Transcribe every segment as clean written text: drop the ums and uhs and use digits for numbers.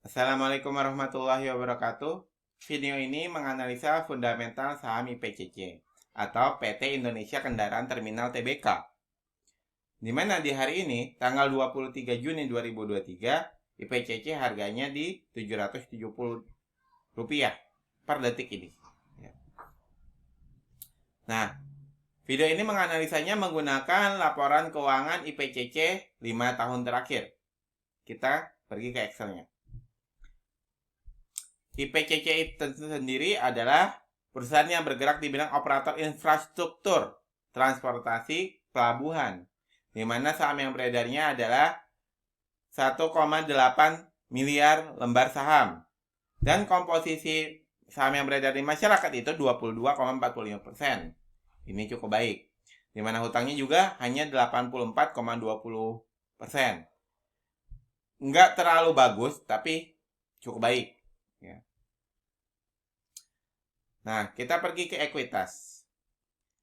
Assalamualaikum warahmatullahi wabarakatuh. Video ini menganalisa fundamental saham IPCC atau PT Indonesia Kendaraan Terminal Tbk. Di mana di hari ini, tanggal 23 Juni 2023, IPCC harganya di Rp770 per detik ini. Nah, video ini menganalisanya menggunakan laporan keuangan IPCC 5 tahun terakhir. Kita pergi ke Excel-nya. IPCC itu sendiri adalah perusahaan yang bergerak di bidang operator infrastruktur, transportasi, pelabuhan, di mana saham yang beredarnya adalah 1,8 miliar lembar saham. Dan komposisi saham yang beredar di masyarakat itu 22,45%. Ini cukup baik. Di mana hutangnya juga hanya 84,20%. Enggak terlalu bagus, tapi cukup baik. Ya. Nah, kita pergi ke ekuitas.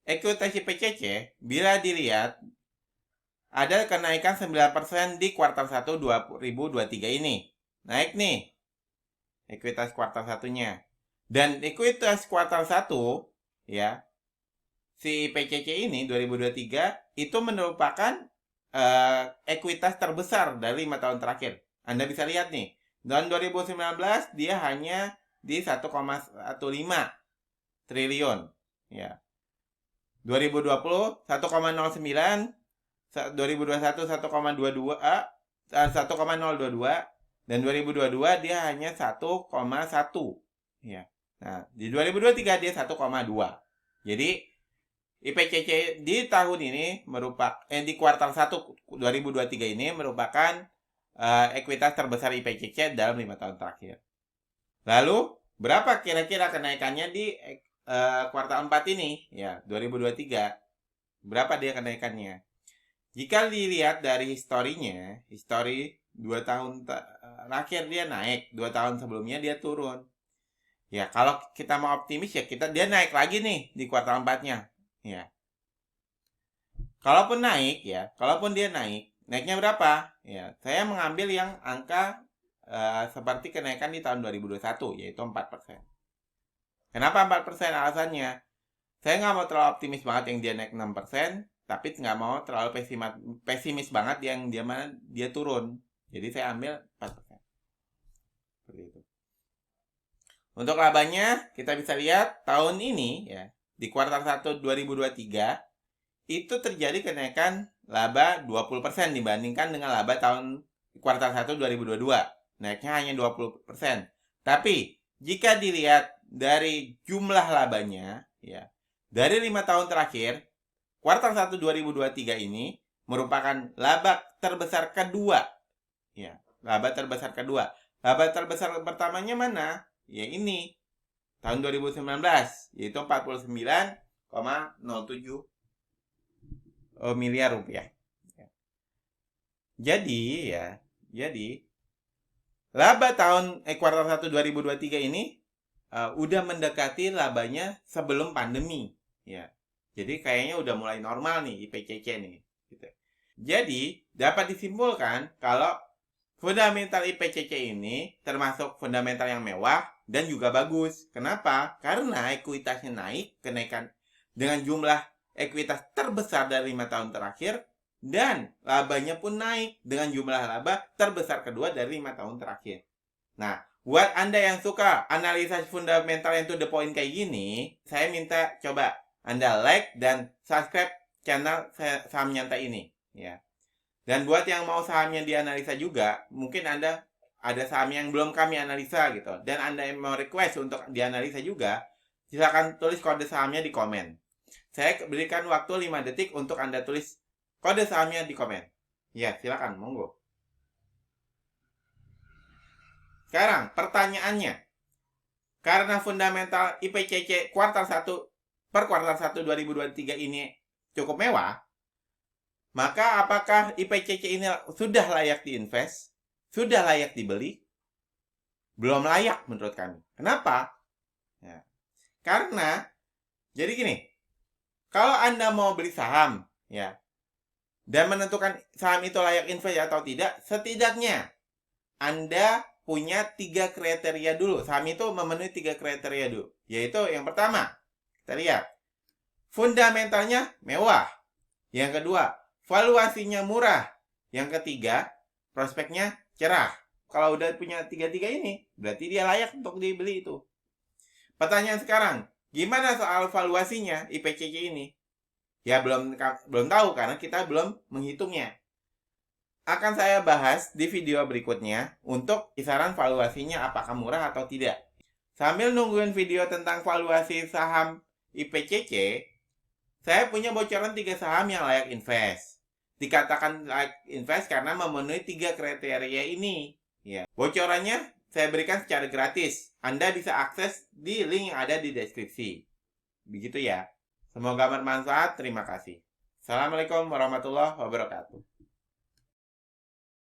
Ekuitas IPCC, bila dilihat, ada kenaikan 9% di kuartal 1 2023 ini. Naik nih, ekuitas kuartal 1-nya. Dan ekuitas kuartal 1, ya, si IPCC ini 2023, itu merupakan ekuitas terbesar dari 5 tahun terakhir. Anda bisa lihat nih, tahun 2019 dia hanya di 1,15 triliun, ya. 2020 1,09, 2021 1,22, 1,022, dan 2022 dia hanya 1,1, ya. Nah, di 2023 dia 1,2. Jadi IPCC di tahun ini di kuartal 1 2023 ini merupakan ekuitas terbesar IPCC dalam 5 tahun terakhir. Lalu, berapa kira-kira kenaikannya di kuartal 4 ini? Ya, 2023. Berapa dia kenaikannya? Jika dilihat dari historinya, histori 2 tahun terakhir dia naik, 2 tahun sebelumnya dia turun. Ya, kalau kita mau optimis ya dia naik lagi nih di kuartal 4-nya. Ya. Kalaupun dia naik, naiknya berapa? Ya, saya mengambil yang angka seperti kenaikan di tahun 2021, yaitu 4%. Kenapa 4%? Alasannya, saya nggak mau terlalu optimis banget yang dia naik 6%, tapi nggak mau terlalu pesimis banget yang dia turun. Jadi saya ambil 4%. Seperti itu. Untuk labanya, kita bisa lihat tahun ini, ya, di kuartal 1 2023, itu terjadi kenaikan laba 20% dibandingkan dengan laba tahun kuartal 1 2022. Naiknya hanya 20%. Tapi jika dilihat dari jumlah labanya, ya, dari 5 tahun terakhir, kuartal 1 2023 ini merupakan laba terbesar kedua. Ya, laba terbesar kedua. Laba terbesar pertamanya mana? Ya ini, tahun 2019, yaitu 49,07 miliar rupiah. Jadi laba tahun kuartal 1 2023 ini udah mendekati labanya sebelum pandemi, ya. Jadi kayaknya udah mulai normal nih IPCC nih, gitu. Jadi dapat disimpulkan kalau fundamental IPCC ini termasuk fundamental yang mewah dan juga bagus. Kenapa? Karena ekuitasnya naik, kenaikan dengan jumlah ekuitas terbesar dari 5 tahun terakhir, dan labanya pun naik dengan jumlah laba terbesar kedua dari 5 tahun terakhir. Nah, buat Anda yang suka analisa fundamental yang to the point kayak gini, saya minta coba Anda like dan subscribe channel Saham Nyantai ini, ya. Dan buat yang mau sahamnya dianalisa juga, mungkin Anda ada saham yang belum kami analisa gitu, dan Anda yang mau request untuk dianalisa juga, silakan tulis kode sahamnya di komen. Saya berikan waktu 5 detik untuk Anda tulis kode sahamnya di komen. Ya, silakan, monggo. Sekarang, pertanyaannya. Karena fundamental IPCC kuartal 1 per kuartal 1 2023 ini cukup mewah, maka apakah IPCC ini sudah layak diinvest? Sudah layak dibeli? Belum layak menurut kami. Kenapa? Ya. Karena, jadi gini, kalau Anda mau beli saham, ya, dan menentukan saham itu layak invest atau tidak, setidaknya Anda punya 3 kriteria dulu. Saham itu memenuhi 3 kriteria dulu. Yaitu yang pertama, kita lihat. Fundamentalnya mewah. Yang kedua, valuasinya murah. Yang ketiga, prospeknya cerah. Kalau udah punya 3-3 ini, berarti dia layak untuk dibeli itu. Pertanyaan sekarang, gimana soal valuasinya IPCC ini? Ya belum tahu karena kita belum menghitungnya. Akan saya bahas di video berikutnya untuk kisaran valuasinya apakah murah atau tidak. Sambil nungguin video tentang valuasi saham IPCC, saya punya bocoran 3 saham yang layak invest. Dikatakan layak invest karena memenuhi 3 kriteria ini. Ya. Bocorannya saya berikan secara gratis. Anda bisa akses di link yang ada di deskripsi. Begitu ya. Semoga bermanfaat. Terima kasih. Assalamualaikum warahmatullahi wabarakatuh.